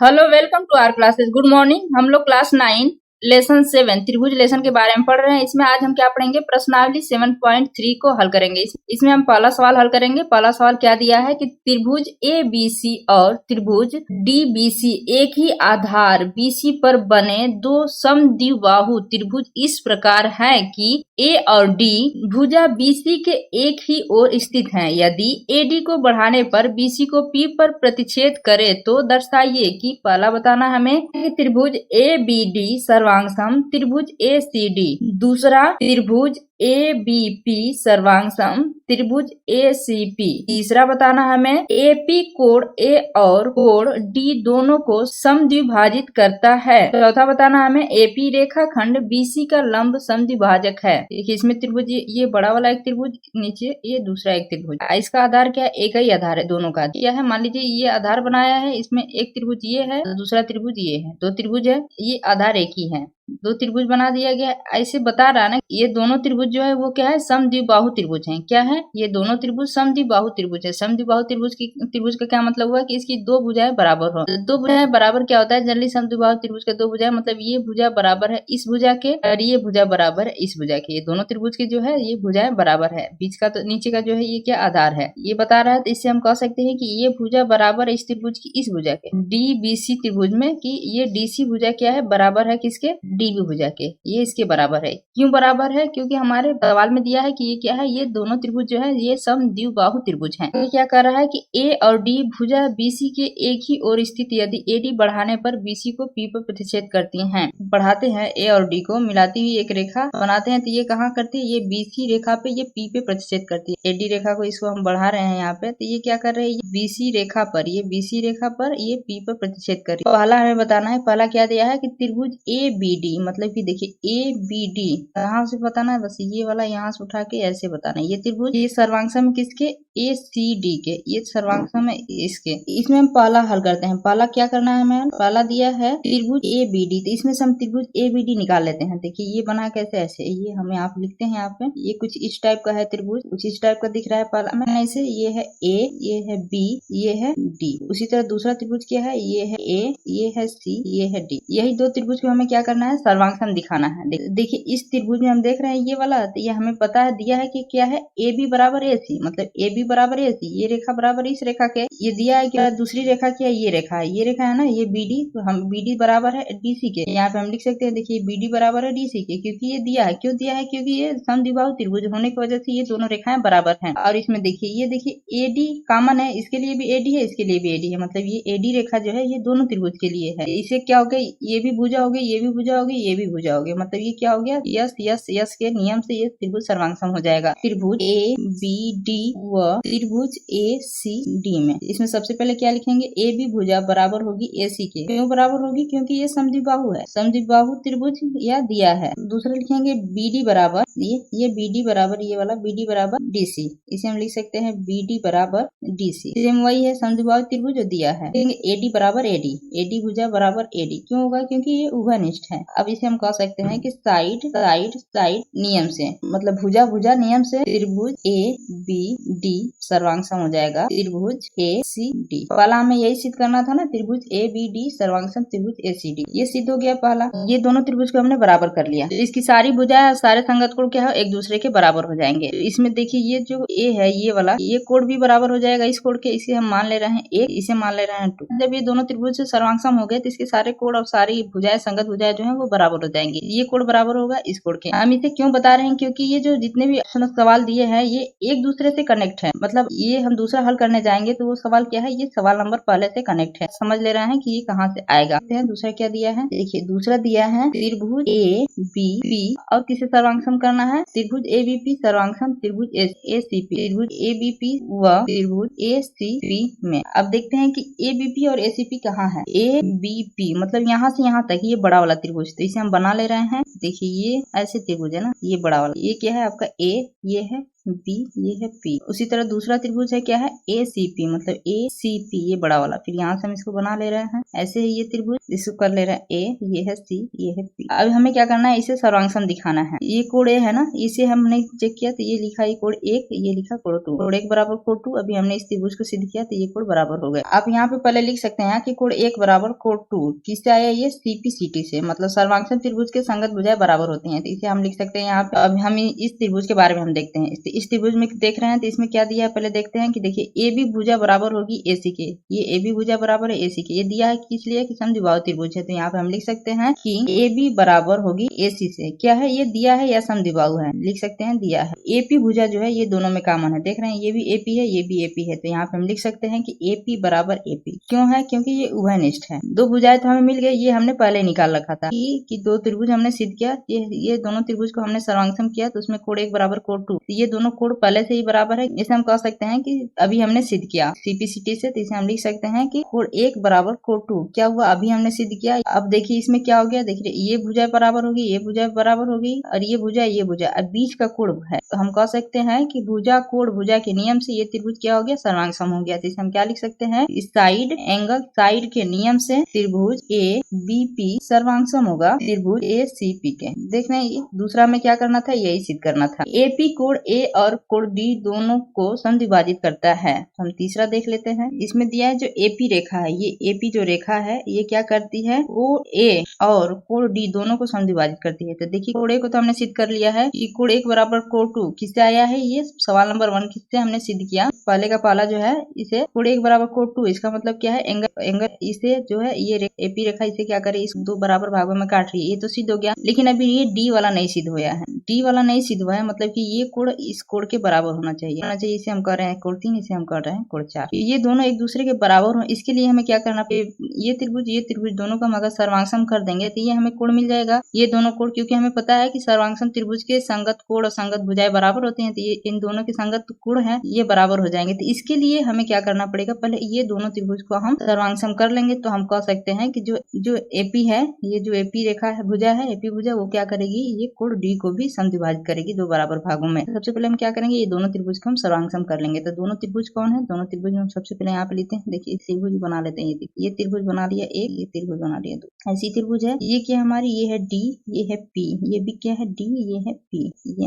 Hello, welcome to our classes. Good morning. हम लोग class 9 lesson 7 त्रिभुज लेसन के बारे में पढ़ रहे हैं। इसमें आज हम क्या पढ़ेंगे, प्रश्नावली 7.3 को हल करेंगे। इसमें हम पहला सवाल हल करेंगे। पहला सवाल क्या दिया है कि त्रिभुज ए बी सी और त्रिभुज डी बी सी एक ही आधार BC पर बने दो समद्विबाहु त्रिभुज इस प्रकार है कि ए और डी भुजा BC के एक ही ओर स्थित हैं। यदि AD को बढ़ाने पर BC को P पर प्रतिच्छेद करे तो दर्शाइए कि पहला बताना हमें कि त्रिभुज ABD सर्वांगसम त्रिभुज ACD, दूसरा त्रिभुज ABP सर्वांगसम त्रिभुज ACP, तीसरा बताना हमें AP कोण A और कोण D दोनों को समद्विभाजित करता है। चौथा बताना हमें AP रेखाखंड BC का लंब समद्विभाजक है। देखिए इसमें त्रिभुज ये बड़ा वाला एक त्रिभुज, नीचे ये दूसरा एक त्रिभुज। इसका आधार क्या है? एक ही आधार है दोनों का। क्या है, मान लीजिए ये आधार बनाया है, इसमें एक त्रिभुज ये है, दूसरा त्रिभुज ये है, दो त्रिभुज है, ये आधार एक ही है, दो त्रिभुज बना दिया गया। ऐसे बता रहा ना, ये दोनों त्रिभुज जो है वो क्या है, समद्विबाहु त्रिभुज हैं। क्या है, ये दोनों त्रिभुज समद्विबाहु त्रिभुज है। समद्विबाहु त्रिभुज का क्या मतलब हुआ कि इसकी दो भुजाएं बराबर हो। दो भुजाएं बराबर क्या होता है, जनरली समद्विबाहु त्रिभुज के दो भुजाएं मतलब ये भुजा बराबर है इस भुजा के और ये भुजा बराबर है इस भुजा के। ये दोनों त्रिभुज की जो है ये भुजाएं बराबर है। बीच का तो नीचे का जो है ये क्या आधार है, ये बता रहा है। तो इससे हम कह सकते हैं कि ये भुजा बराबर है इस त्रिभुज की इस भुजा के, DBC त्रिभुज में, कि ये DC भुजा क्या है, बराबर है किसके, DB भुजा के। ये इसके बराबर है। क्यों बराबर है? क्योंकि हमारे सवाल में दिया है कि ये क्या है, ये दोनों त्रिभुज जो है ये समद्विबाहु त्रिभुज हैं। ये क्या कर रहा है कि A और D भुजा BC के एक ही ओर स्थित यदि AD बढ़ाने पर BC को P पर प्रतिच्छेद करती हैं। बढ़ाते हैं A और D को, मिलाती हुई एक रेखा बनाते हैं, तो ये कहाँ करती है, ये BC रेखा पे ये P पे प्रतिच्छेद करती है। AD रेखा को इसको हम बढ़ा रहे हैं यहाँ पे, तो ये क्या कर रहे हैं, BC रेखा पर, ये BC रेखा पर ये P पर प्रतिच्छेद कर रही है। पहला हमें बताना है, पहला क्या दिया है कि त्रिभुज ABD, मतलब कि देखिए ABD कहाँ से बताना है, बस ये वाला यहाँ से उठा के ऐसे बताना है। ये त्रिभुज ये सर्वांगसम है किसके, ACD के, ये सर्वांगसम है इसके। इसमें हम पहला हल करते हैं। पहला क्या करना है हमें, पहला दिया है त्रिभुज ABD, तो इसमें से हम त्रिभुज ABD निकाल लेते हैं। देखिए ये बना कैसे, ऐसे, ये हमें आप लिखते हैं यहाँ पे, ये कुछ इस टाइप का है त्रिभुज, कुछ इस टाइप का दिख रहा है। पहला में ऐसे, ये है A, ये है B, ये है D। उसी तरह दूसरा त्रिभुज क्या है, ये है A, ये है C, ये है D। यही दो त्रिभुज को हमें क्या करना है, सर्वांगसम दिखाना है। देखिए इस त्रिभुज में हम देख रहे हैं ये वाला, तो ये हमें पता है दिया है कि क्या है, AB बराबर AC, मतलब AB बराबर AC, ये रेखा बराबर इस रेखा के। ये दिया है कि दूसरी रेखा क्या है, ये रेखा है, ये रेखा है ना, ये BD, तो हम BD बराबर है DC के। यहाँ पे हम लिख सकते हैं, देखिए BD बराबर है DC के, क्योंकि ये दिया है। क्यों दिया है, क्योंकि ये समद्विबाहु त्रिभुज होने की वजह से ये दोनों रेखाएं बराबर हैं। और इसमें देखिए, ये देखिए AD कॉमन है, इसके लिए भी AD है, इसके लिए भी AD है, मतलब ये AD रेखा जो है ये दोनों त्रिभुज के लिए है। इसे क्या हो गया, ये भी भुजा हो गई, ये भी भुजा हो गई, ये भी भुजा हो गई, मतलब ये क्या हो गया, यस के नियम से ये त्रिभुज सर्वांगसम हो जाएगा। त्रिभुज ABD व त्रिभुज ACD में इसमें सबसे पहले क्या लिखेंगे, AB भुजा बराबर होगी AC के। क्यों बराबर होगी, क्योंकि ये समद्विबाहु है, समद्विबाहु त्रिभुज या दिया है। दूसरा लिखेंगे BD बराबर, ये BD बराबर, ये वाला BD बराबर DC, इसे हम लिख सकते हैं BD बराबर DC। सेम वही है, समद्विबाहु त्रिभुज जो दिया है। AD बराबर AD भुजा बराबर AD। क्यों होगा, क्योंकि ये उभयनिष्ठ है। अब इसे हम कह सकते हैं कि साइड नियम से, मतलब भुजा भुजा नियम से त्रिभुज ABD सर्वांगसम हो जाएगा त्रिभुज ACD। पहला हमें यही सिद्ध करना था ना, त्रिभुज ABD सर्वांगसम त्रिभुज ACD, ये सिद्ध हो गया पहला। ये दोनों त्रिभुज को हमने बराबर कर लिया, इसकी सारी भुजाएं सारे संगत कोण क्या है, एक दूसरे के बराबर हो जाएंगे। इसमें देखिए ये जो A है ये वाला, ये कोण भी बराबर हो जाएगा इस कोण के। इसे हम मान ले रहे हैं 1, इसे मान ले रहे हैं 2। जब ये दोनों त्रिभुज से सर्वांगसम हो गए तो इसके सारे कोण और सारी भुजाएं संगत भुजाएं जो है वो बराबर हो जाएंगे। ये कोण बराबर होगा इस कोण के। हम इसे क्यों बता रहे हैं, क्योंकि ये जो जितने भी सवाल दिए हैं ये एक दूसरे से कनेक्ट है, मतलब ये हम दूसरा हल करने जाएंगे तो वो सवाल क्या है, ये सवाल नंबर पहले से कनेक्ट है। समझ ले रहे हैं कि ये कहाँ से आएगा। दूसरा क्या दिया है, देखिए दूसरा दिया है त्रिभुज ABP और किसे सर्वांगसम करना है, त्रिभुज ABP सर्वांगसम त्रिभुज ACP, त्रिभुज ABP व त्रिभुज ACP में। अब देखते हैं कि ABP और ACP कहाँ है। ABP मतलब यहाँ से यहाँ तक ये बड़ा वाला त्रिभुज, तो इसे हम बना ले रहे हैं। देखिए ये ऐसे त्रिभुज है ना, ये बड़ा वाला, ये क्या है आपका A, ये है बी, ये है पी। उसी तरह दूसरा त्रिभुज है क्या है, ए सी पी, मतलब ए सी पी, ये बड़ा वाला। फिर यहाँ से हम इसको बना ले रहे हैं, ऐसे ही ये त्रिभुज, इसको कर ले रहे हैं ए, ये है सी, ये है पी। अब हमें क्या करना है, इसे सर्वांगसम दिखाना है। ये कोण ए है ना, इसे हमने चेक किया तो ये लिखा ये कोण एक, ये लिखा कोण टू, कोण एक बराबर कोण टू। अभी हमने इस त्रिभुज को सिद्ध किया तो ये कोण बराबर हो गया। आप यहाँ पे पहले लिख सकते हैं कि कोण एक बराबर कोण टू किससे आया, ये सीपी से, मतलब सर्वांगसम त्रिभुज के संगत भुजाएं बराबर होती हैं, तो इसे हम लिख सकते हैं यहाँ पे। अब हम इस त्रिभुज के बारे में हम देखते हैं। इस त्रिभुज में देख रहे हैं तो इसमें क्या दिया है, पहले देखते हैं कि देखिए ए बी भुजा बराबर होगी एसी के, ये ए बी भुजा बराबर है एसी के। ये दिया है किस लिए, कि समद्विबाहु त्रिभुज है, तो यहाँ पे हम लिख सकते हैं कि ए बी बराबर होगी एसी से। क्या है, ये दिया है या समद्विबाहु है, लिख सकते हैं दिया है। एपी भुजा जो है ये दोनों में कॉमन है, देख रहे हैं ये भी एपी है, ये भी एपी है, तो यहाँ पे हम लिख सकते हैं कि एपी बराबर एपी। क्यों है, क्योंकि ये उभयनिष्ठ है। दो भुजाएं तो हमें मिल गई, ये हमने पहले निकाल रखा था कि दो त्रिभुज हमने सिद्ध किया, ये दोनों त्रिभुज को हमने सर्वांगसम किया, तो उसमें कोण एक बराबर कोण टू, ये दोनों कोण पहले से ही बराबर है। इसे हम कह सकते हैं कि अभी हमने सिद्ध किया सीपीसीटी से, तो इसे हम लिख सकते हैं कि कोण एक बराबर कोण टू। क्या हुआ, अभी हमने सिद्ध किया। अब देखिए इसमें क्या हो गया, देखिए ये भुजा बराबर होगी, ये भुजा बराबर होगी, और ये भुजा अब बीच का कोण है, तो हम कह सकते हैं कि भुजा कोण भुजा के नियम से ये त्रिभुज क्या हो गया, सर्वांगसम हो गया। तो इसे हम क्या लिख सकते हैं, साइड एंगल साइड के नियम से त्रिभुज ए बी पी सर्वांगसम होगा त्रिभुज ए सी पी के। देख रहे हैं दूसरा में क्या करना था, यही सिद्ध करना था। एपी कोण ए और कोण डी दोनों को समद्विभाजित करता है। हम तीसरा देख लेते हैं। इसमें दिया है जो एपी रेखा है, ये एपी जो रेखा है ये क्या करती है, वो ए और कोण डी दोनों को समद्विभाजित करती है। तो देखिए कोण ए को तो हमने सिद्ध कर लिया है कि कोण एक बराबर कोण टू किससे आया है, ये सवाल नंबर 1 किससे हमने सिद्ध किया, पहले का पहला जो है इसे कोण एक बराबर कोण टू, इसका मतलब क्या है, एंगल इसे जो है ये एपी रेखा इसे क्या करे, इस दो बराबर भागों में काट रही है, ये तो सिद्ध हो गया। लेकिन अभी ये डी वाला नहीं सिद्ध हुआ है, डी वाला नहीं सिद्ध हुआ है, मतलब कि ये कोण इस कोण के बराबर होना चाहिए। इसे हम कर रहे हैं कोण 3, इसे हम कर रहे हैं कोण 4, ये दोनों एक दूसरे के बराबर हो। इसके लिए हमें क्या करना, ये त्रिभुज दोनों का हम अगर सर्वांगसम कर देंगे तो ये हमें कोण मिल जाएगा, ये दोनों कोण, क्योंकि हमें पता है कि सर्वांगसम त्रिभुज के संगत कोण और संगत भुजाएं बराबर होती हैं, तो ये इन दोनों के संगत कोण है ये बराबर हो जाएंगे। तो इसके लिए हमें क्या करना पड़ेगा, पहले ये दोनों त्रिभुज को हम सर्वांगसम कर लेंगे, तो हम कह सकते हैं कि जो एपी है, ये जो एपी रेखा है भुजा है, एपी भुजा, वो क्या करेगी, ये कोण डी को भी समद्विभाजित करेगी दो बराबर भागों में। तो सबसे पहले हम क्या करेंगे, ये दोनों त्रिभुज को हम सर्वांगसम कर लेंगे। तो दोनों त्रिभुज कौन है, दोनों त्रिभुज हम सबसे पहले यहाँ पे लेते हैं। देखिए त्रिभुज बना लेते हैं, ये त्रिभुज बना लिया एक, ये त्रिभुज बना लिया दो, ऐसी त्रिभुज है। ये क्या हमारी, ये है डी, ये है पी, ये भी क्या है डी, ये है पी,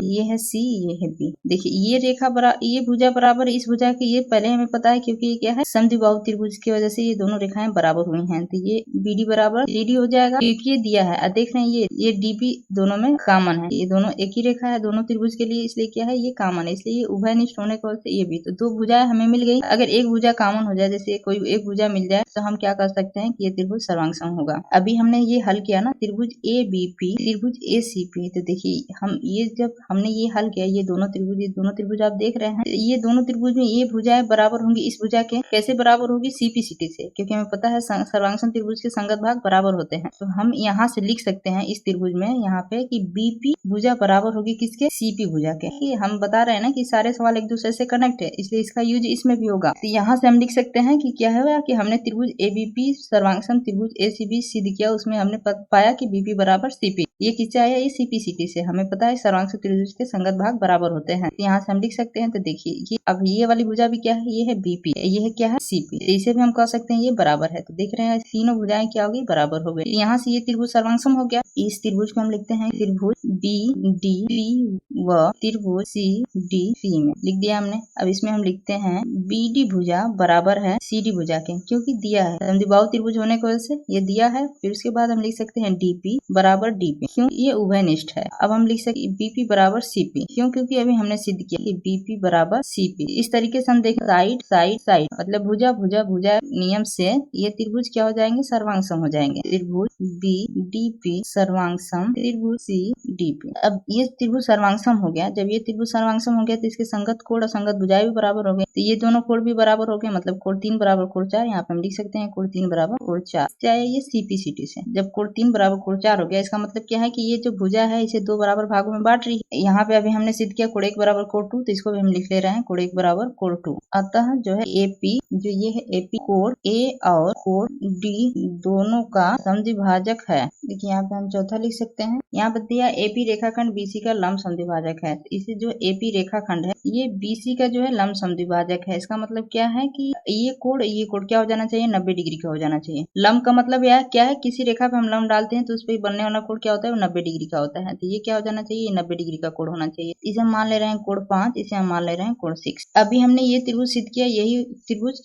ये है सी, ये है बी। देखिए ये रेखा ये भुजा बराबर इस भुजा के, ये पहले हमें पता है क्योंकि ये क्या है, समद्विबाहु त्रिभुज की वजह से ये दोनों रेखाएं बराबर हुई हैं, तो ये बीडी बराबर डी हो जाएगा, क्योंकि ये दिया है। देख रहे हैं ये डीपी दोनों में कॉमन है, ये दोनों एक ही रेखा है दोनों त्रिभुज के लिए, इसलिए क्या है, ये कॉमन है, इसलिए ये उभयनिष्ठ होने की वजह से ये भी। तो दो भुजाएं हमें मिल गई। अगर एक भुजा कॉमन हो जाए, जैसे कोई एक भुजा मिल जाए, तो हम क्या कर सकते हैं कि ये त्रिभुज सर्वांगसम होगा। अभी हमने ये हल किया ना, त्रिभुज ए बी पी त्रिभुज ए सी पी, तो देखिए हम ये जब हमने ये हल किया, ये दोनों त्रिभुज आप देख रहे हैं, ये दोनों त्रिभुज में ये भुजाएं बराबर होंगी इस भुजा के। कैसे बराबर होगी, सीपीसीटी से, क्योंकि हमें पता है सर्वांगसम त्रिभुज के संगत भाग बराबर होते हैं। तो हम यहाँ से लिख सकते हैं इस त्रिभुज में यहाँ पे कि बीपी भुजा बराबर होगी किसके, सीपी भुजा के। हम बता रहे हैं ना कि सारे सवाल एक दूसरे से कनेक्ट है, इसलिए इसका यूज इसमें भी होगा। तो यहाँ से हम लिख सकते हैं कि क्या है कि हमने त्रिभुज एबीपी सर्वांगसम त्रिभुज एसीबी सिद्ध किया, उसमें हमने पाया कि बीपी बराबर सीपी। ये किससे आया, ये सीपीसीटी से। हमें पता है सर्वांगसम त्रिभुज के संगत भाग बराबर होते हैं, तो यहाँ से हम लिख सकते हैं। तो देखिए ये अब ये वाली भुजा भी क्या है, ये है बीपी, ये है क्या है सीपी, तो इसे भी हम कह सकते हैं ये बराबर है। तो देख रहे हैं तीनों भुजाएं क्या हो गई, बराबर हो गई। यहाँ से ये त्रिभुज सर्वांगसम हो गया। इस त्रिभुज को हम लिखते हैं त्रिभुज बी डी पी व त्रिभुज सी डी सी में लिख दिया हमने। अब इसमें हम लिखते हैं बी डी भुजा बराबर है सी डी भुजा के, क्योंकि दिया है समद्विबाहु त्रिभुज होने की वजह से ये दिया है। फिर उसके बाद हम लिख सकते हैं डीपी बराबर डीपी, क्यों, ये उभयनिष्ठ है। अब हम लिख सकते बीपी बराबर सीपी, क्यों, क्योंकि अभी हमने सिद्ध किया कि बीपी बराबर सीपी। इस तरीके से हम देखें साइड साइड साइड, मतलब भुजा भुजा भुजा नियम से ये त्रिभुज क्या हो जाएंगे, सर्वांगसम हो जाएंगे। त्रिभुज बी डी पी सर्वांगसम त्रिभुज सी डी पी। अब ये त्रिभुज सर्वांगसम हो गया। जब ये त्रिभुज सर्वांगसम हो गया तो इसके संगत कोण और संगत भुजाएं भी बराबर हो गए, तो ये दोनों कोण भी बराबर हो गए, मतलब कोण 3 बराबर कोण 4। यहाँ पे हम लिख सकते हैं कोण 3 बराबर कोण 4 चाहे ये सीपीसीटी से। जब कोण 3 बराबर कोण 4 हो गया, इसका मतलब क्या है कि ये जो भुजा है इसे दो बराबर भागों में बांट रही है। यहाँ पे अभी हमने सिद्ध किया कोण 1 बराबर कोण 2, तो इसको भी हम लिख ले रहे हैं कोण 1 बराबर कोण 2। अतः जो है एपी जो ये है एपी कोड ए और कोड डी दोनों का समद्विभाजक है। देखिए यहाँ पे हम चौथा लिख सकते हैं। यहाँ पर दिया एपी रेखाखंड बीसी का लंब समद्विभाजक है। इसे जो एपी रेखाखंड है ये बीसी का जो है लंब समद्विभाजक है। इसका मतलब क्या है कि ये कोड क्या हो जाना चाहिए, 90 डिग्री का हो जाना चाहिए। लंब का मतलब यह क्या है, किसी रेखा पे हम लंब डालते हैं तो उस पर बनने वाला कोड क्या होता है, वो 90 डिग्री का होता है। तो ये क्या हो जाना चाहिए, 90 डिग्री का कोड होना चाहिए। इसे हम मान ले रहे हैं कोड 5, इसे हम मान ले रहे हैं कोड 6। अभी हमने ये त्रिभुज सिद्ध किया, यही त्रिभुज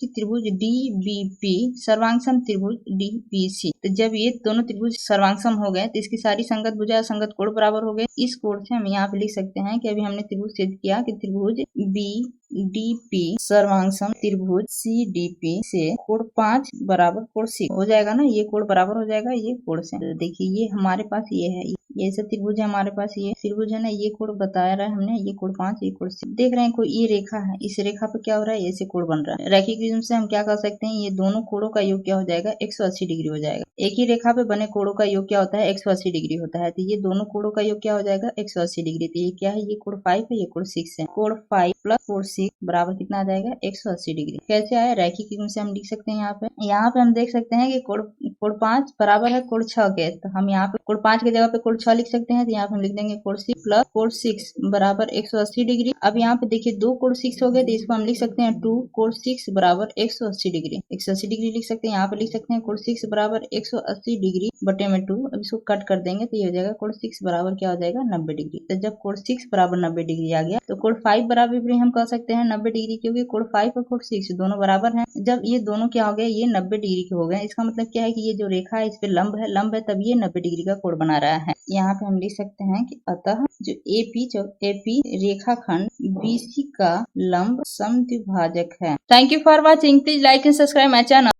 डीबीपी सर्वांगसम त्रिभुज डीबीसी। तो जब ये दोनों त्रिभुज सर्वांगसम हो गए तो इसकी सारी संगत भुजा असंगत कोण बराबर हो गए। इस कोण से हम यहाँ पे लिख सकते हैं कि अभी हमने त्रिभुज सिद्ध किया कि त्रिभुज बीडीपी सर्वांगसम त्रिभुज सीडीपी से कोण 5 बराबर कोण 6 हो जाएगा ना। ये कोण बराबर हो जाएगा ये कोण से। तो देखिए ये हमारे पास ये है, ये सब त्रिभुज है हमारे पास, ये त्रिभुज है ना, ये कोण बताया रहा है हमने, ये कोण 5 ये कोण 6। देख रहे हैं कोई ये रेखा है, इस रेखा पे क्या हो रहा है, ऐसे कोण बन रहा है। रैखिक विधि से हम क्या कर सकते हैं, ये दोनों कोणों का योग क्या हो जाएगा, 180 डिग्री हो जाएगा। एक ही रेखा पे बने कोणों का योग क्या होता है, 180 डिग्री होता है। तो ये दोनों कोणों का योग क्या हो जाएगा, 180 डिग्री। तो ये क्या है, ये कोण 5 है, ये कोण 6 है। कोण 5 प्लस कोण 6 बराबर कितना आ जाएगा, 180 डिग्री। कैसे आया, रैखिक विधि से हम लिख सकते हैं। यहाँ पे हम देख सकते हैं कि कोण 5 बराबर है कोण 6 के। तो हम यहाँ पे कोण 5 की जगह पे कोण 6 लिख सकते हैं। तो यहाँ पे हम लिख देंगे कोण 6 प्लस कोण 6 बराबर 180 डिग्री। अब यहाँ पे देखिए 2 कोण 6 हो गए, तो इसको हम लिख सकते हैं 2 कोण 6 बराबर 180 डिग्री। 180 डिग्री लिख सकते हैं। यहाँ पे लिख सकते हैं कोण 6 बराबर 180 डिग्री बटे में 2। अब इसको कट कर देंगे तो ये हो जाएगा कोण 6 बराबर क्या हो जाएगा, 90 डिग्री। तो जब कोण 6 बराबर 90 डिग्री आ गया तो कोण 5 बराबर भी हम कह सकते हैं 90 डिग्री, क्योंकि कोण 5 और कोण 6 दोनों बराबर हैं। जब ये दोनों क्या हो गए, ये 90 डिग्री के हो गए। इसका मतलब क्या है कि ये जो रेखा है इस पे लंब है, तब ये 90 डिग्री का कोण बना रहा है। यहाँ पे हम लिख सकते हैं कि अतः जो एपी रेखाखंड बीसी का लंब समद्विभाजक है। Thank you for watching. Please like and subscribe my channel.